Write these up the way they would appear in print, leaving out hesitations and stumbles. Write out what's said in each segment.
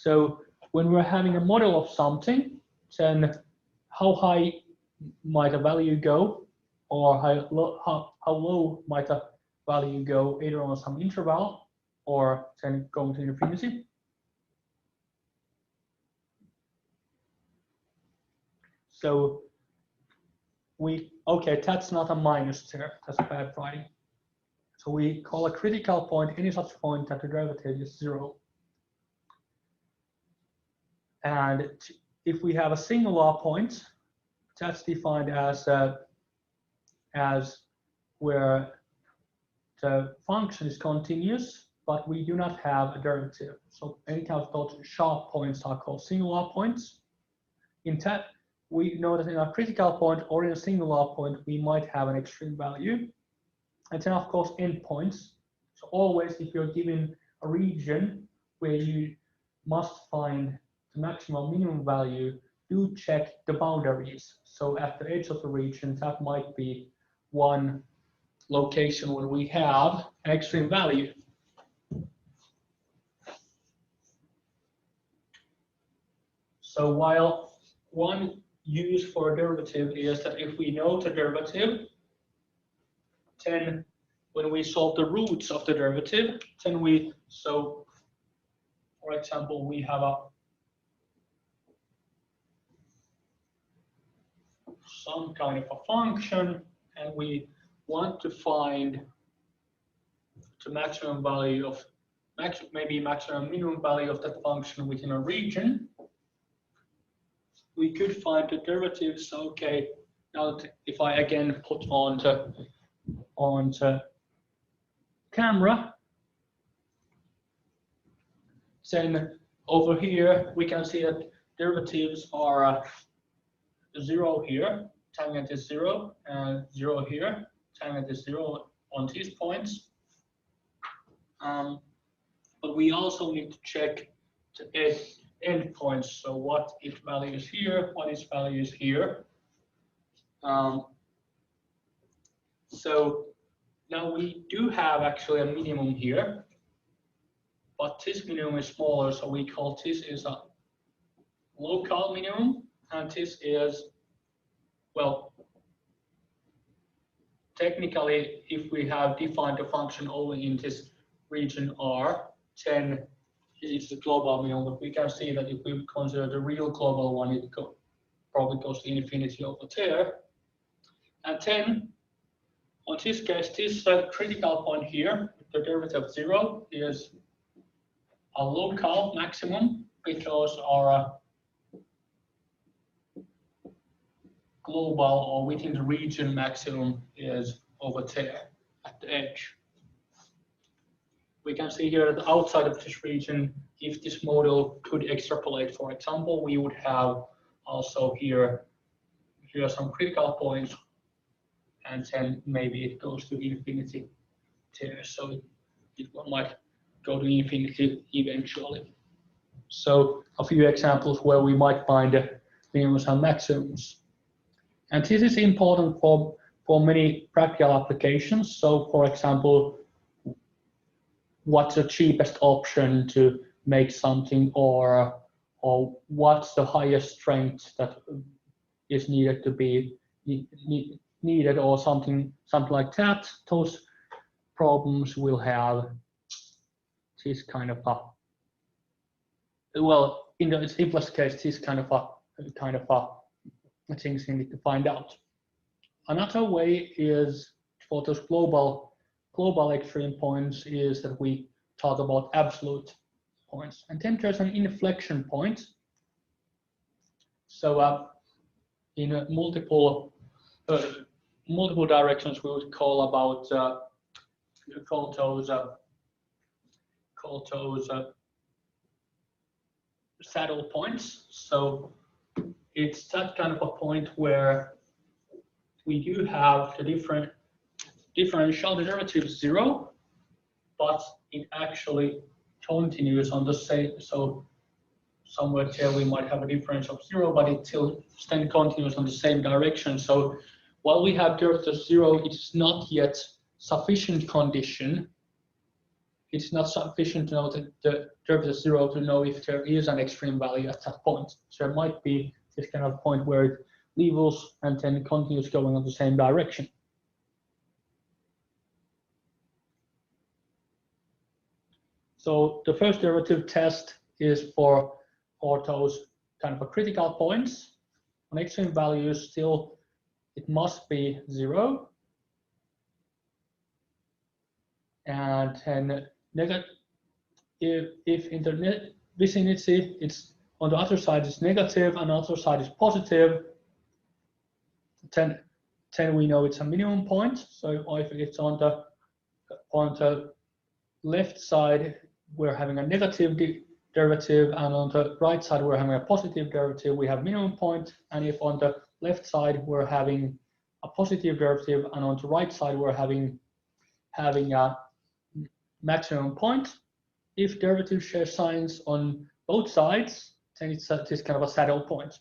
So when we're having a model of something, then how high might a value go, or how low might a value go, either on some interval or then going to infinity. So okay, that's not a minus there, that's bad writing. So we call a critical point any such point that the derivative is 0. And if we have a singular point, that's defined as where the function is continuous, but we do not have a derivative. So any kind of those sharp points are called singular points. In that, we know that in a critical point or in a singular point, we might have an extreme value. And then, of course, endpoints. So always, if you're given a region where you must find the maximum minimum value, do check the boundaries. So at the edge of the region, that might be one location where we have an extreme value. So while one use for a derivative is that if we know the derivative, then when we solve the roots of the derivative, then so for example, we have some kind of a function, and we want to find the maximum value of maybe maximum minimum value of that function within a region. We could find the derivatives. Okay, now if I again put on the camera, then over here we can see that derivatives are 0 here, tangent is 0, and 0 here, tangent is 0 on these points. But we also need to check the endpoints. So what is values here, what is values here. So now we do have actually a minimum here, but this minimum is smaller, so we call this is a local minimum, and this is, well, technically, if we have defined the function only in this region R, then it's the global minimum. But we can see that if we consider the real global one, it probably goes to infinity over there. And then, on this case, this critical point here, the derivative of 0, is a local maximum because our global or within the region maximum is over there at the edge. We can see here that outside of this region, if this model could extrapolate, for example, we would have also here some critical points, and then maybe it goes to infinity there. So it might go to infinity eventually. So a few examples where we might find minimums and maximums. And this is important for many practical applications. So for example, what's the cheapest option to make something, or what's the highest strength that is needed to be needed, or something like that. Those problems will have this kind of well, in the simplest case, this kind of things you need to find out. Another way is for those global extreme points is that we talk about absolute points, and then there's an inflection point. So in multiple directions, we would call those saddle points. So it's that kind of a point where we do have the differential derivative 0, but it actually continues on the same. So somewhere there we might have a difference of 0, but it still continues on the same direction. So while we have derivative 0, it is not yet sufficient condition it's not sufficient to know that the derivative is 0 to know if there is an extreme value at that point. So there might be this kind of point where it levels and then continues going in the same direction. So the first derivative test is for those kind of a critical points. On extreme values, still it must be 0. And then if in the vicinity it's on the other side is negative and the other side is positive, then we know it's a minimum point. So if it's on the left side we're having a negative derivative, and on the right side we're having a positive derivative, we have minimum point. And if on the left side we're having a positive derivative and on the right side we're having a maximum point, if derivative share signs on both sides, then it's this kind of a saddle point.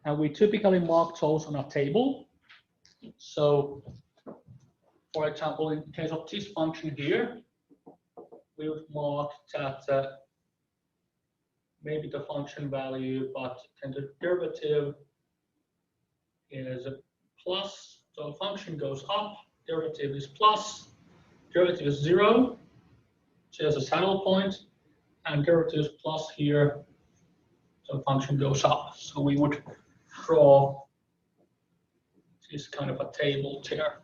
And we typically mark those on a table. So, for example, in case of this function here, we would mark that maybe the function value, but then the derivative is plus. So function goes up, derivative is plus, derivative is 0, so there's a saddle point, and derivative is plus here, so function goes up. So we would draw this kind of a table here.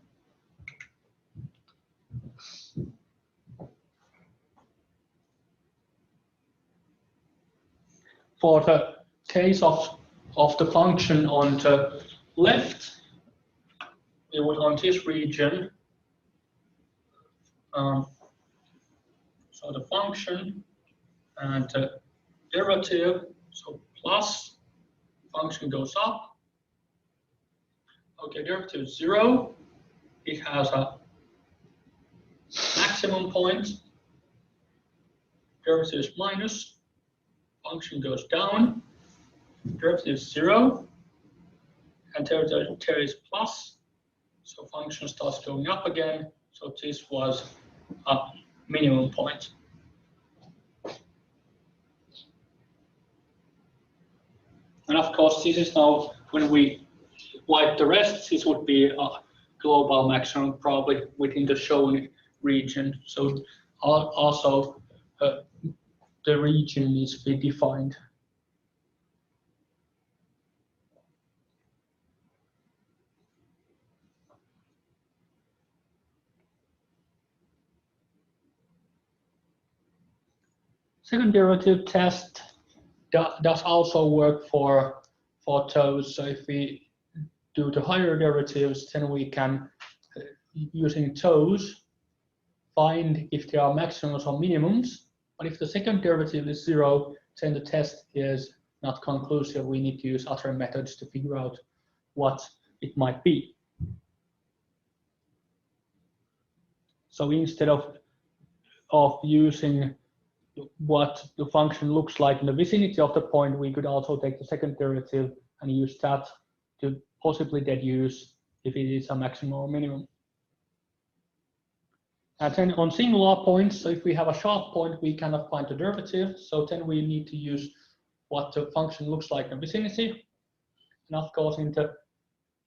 For the case of the function on the left, we would on this region, so the function and the derivative, so plus, function goes up. Okay, derivative is 0. It has a maximum point. Derivative is minus. Function goes down. Derivative is 0. And there is plus. So function starts going up again. So this was a minimum point. And of course, this is now when we like the rest, this would be a global maximum probably within the shown region. So also the region needs to be defined. Second derivative test does also work for those. So if we do the higher derivatives, then we can, using those, find if there are maximums or minimums. But if the second derivative is 0, then the test is not conclusive. We need to use other methods to figure out what it might be. So instead of using what the function looks like in the vicinity of the point, we could also take the second derivative and use that to possibly deduce if it is a maximum or minimum. And then on singular points, so if we have a sharp point, we cannot find the derivative. So then we need to use what the function looks like in the vicinity. And of course, in the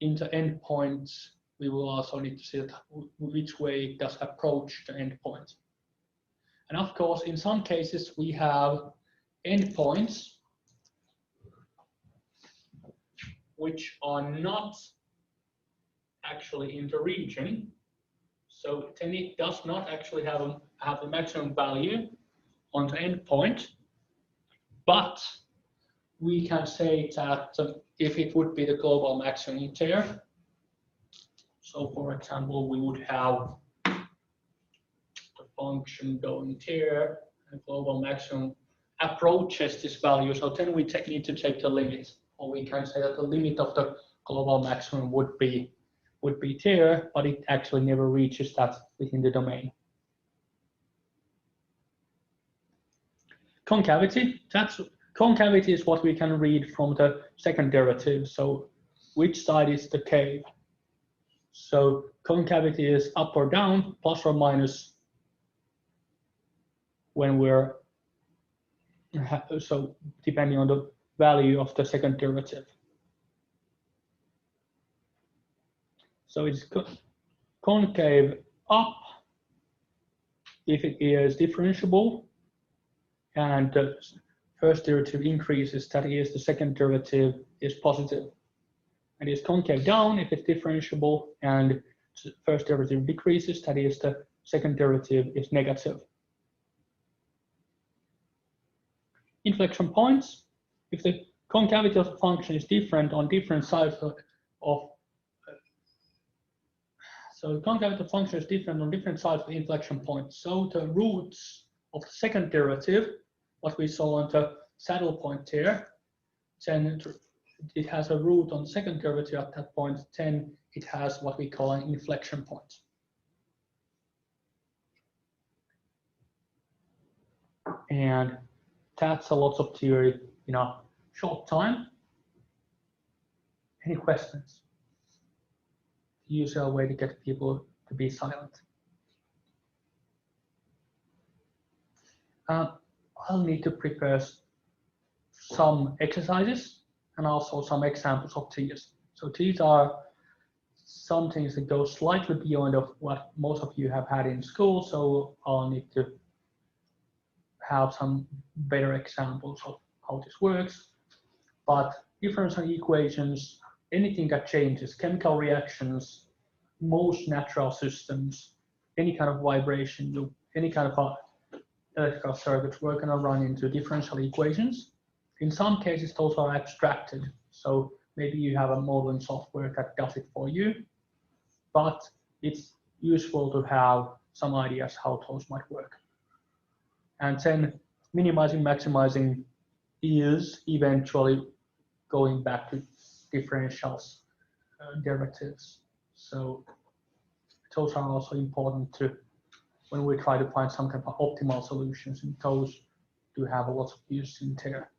endpoints, we will also need to see which way it does approach the endpoint. And of course, in some cases, we have endpoints which are not actually in the region. So then it does not actually have a maximum value on the endpoint, but we can say that if it would be the global maximum there. So for example, we would have function going there, and global maximum approaches this value. So then we need to take the limit, or we can say that the limit of the global maximum would be there, but it actually never reaches that within the domain. Concavity. Concavity is what we can read from the second derivative. So which side is the cave? So concavity is up or down, plus or minus when we're, so depending on the value of the second derivative. So it's concave up if it is differentiable, and the first derivative increases, that is, the second derivative is positive. And it's concave down if it's differentiable, and the first derivative decreases, that is, the second derivative is negative. Inflection points, if the concavity of the function is different on different sides so the concavity of the function is different on different sides of the inflection point. So the roots of the second derivative, what we saw on the saddle point here, then it has a root on the second derivative at that point, then it has what we call an inflection point. And that's a lot of theory in a short time. Any questions? The usual way to get people to be silent. I'll need to prepare some exercises and also some examples of these. So these are some things that go slightly beyond of what most of you have had in school, so I'll need to have some better examples of how this works. But differential equations, anything that changes, chemical reactions, most natural systems, any kind of vibration, any kind of electrical circuits, we're going to run into differential equations. In some cases, those are abstracted. So maybe you have a modeling software that does it for you, but it's useful to have some ideas how those might work. And then minimizing, maximizing is eventually going back to differentials, derivatives. So those are also important to, when we try to find some kind of optimal solutions, and those do have a lot of use in there.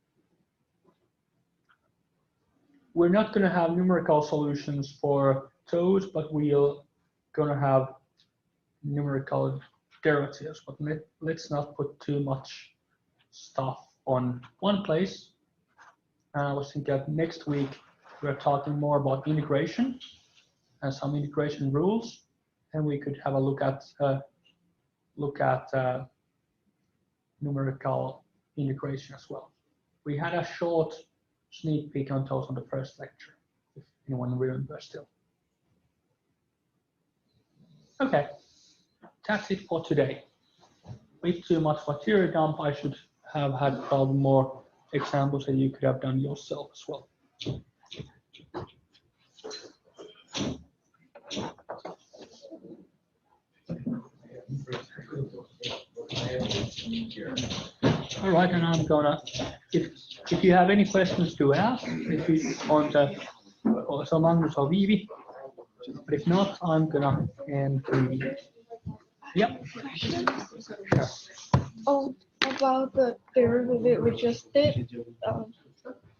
We're not going to have numerical solutions for those, but we're going to have numerical derivatives. But let's not put too much stuff on one place. I was thinking that next week we're talking more about integration and some integration rules, and we could have a look at numerical integration as well. We had a short sneak peek on those on the first lecture, if anyone remembers still. Okay, that's it for today. With too much material dump, I should have had probably more examples that you could have done yourself as well. All right, and I'm gonna, if you have any questions to ask, if you want also Magnus or Vivi, but if not, I'm gonna end the, yep. Sure. Oh, about the derivative we just did,